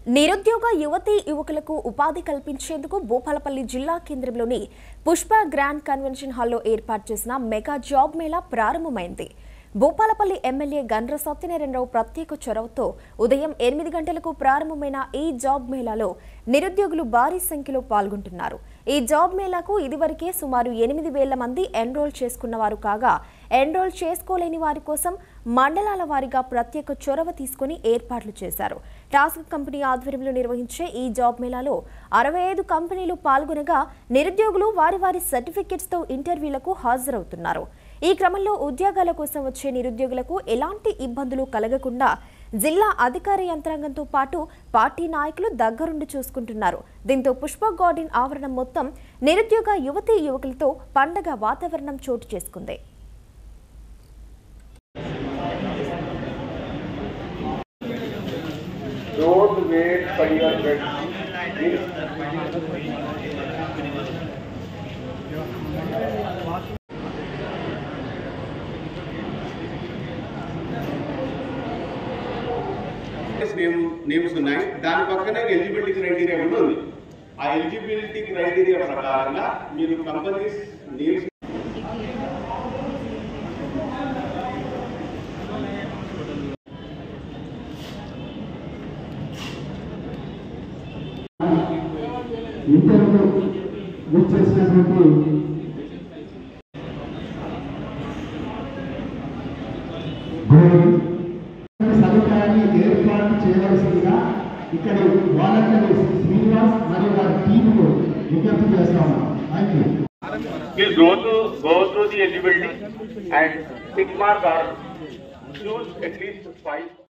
నిరుద్యోగ యువతీ యువకులకు ఉపాధి కల్పించేందుకు భూపాలపల్లి జిల్లా కేంద్రంలోని పుష్ప గ్రాండ్ కన్వెన్షన్ హాల్లో ఏర్పాటు చేసిన మెగా జాబ్ మేళా ప్రారంభమైంది. భూపాలపల్లి ఎమ్మెల్యే గండ్ర సత్యనారాయణరావు ప్రత్యేక చొరవతో ఉదయం 8 గంటలకు ప్రారంభమైన ఈ జాబ్ మేళాలో నిరుద్యోగులు భారీ సంఖ్యలో పాల్గొంటున్నారు. ఈ జాబ్ మేళాకు ఇదివరకే సుమారు 8,000 మంది ఎన్రోల్ చేసుకున్నవారు కాగా, ఎన్రోల్ చేసుకోలేని వారి కోసం మండలాల వారీగా ప్రత్యేక చొరవ తీసుకుని ఏర్పాట్లు చేశారు. టాస్క్ కంపెనీ ఆధ్వర్యంలో నిర్వహించే ఈ జాబ్ మేళాలో 65 కంపెనీలు పాల్గొనగా నిరుద్యోగులు వారి వారి సర్టిఫికెట్స్తో ఇంటర్వ్యూలకు హాజరవుతున్నారు. ఈ క్రమంలో ఉద్యోగాల కోసం వచ్చే నిరుద్యోగులకు ఎలాంటి ఇబ్బందులు కలగకుండా జిల్లా అధికార యంత్రాంగంతో పాటు పార్టీ నాయకులు దగ్గరుండి చూసుకుంటున్నారు. దీంతో పుష్ప గార్డెన్ ఆవరణం మొత్తం నిరుద్యోగ యువతీ యువకులతో పండగ వాతావరణం చోటు చేసుకుంది. నేమ్స్ ఉన్నాయి. దాని పక్కనే ఎలిజిబిలిటీ క్రైటీరియా కూడా ఉంది. ఆ ఎలిజిబిలిటీ క్రైటీరియా ప్రకారంగా మీరు కంపెనీస్ నేమ్స్ ఇంటర్వ్యూ చేసినటువంటి సదుపాయాన్ని ఏర్పాటు చేయవలసిందిగా ఇక్కడ వాలంటీర్ శ్రీనివాస్ మరియు వారి టీంకు విజ్ఞప్తి చేస్తాము. Thank you. Please go through the eligibility and tick mark or choose at least 5.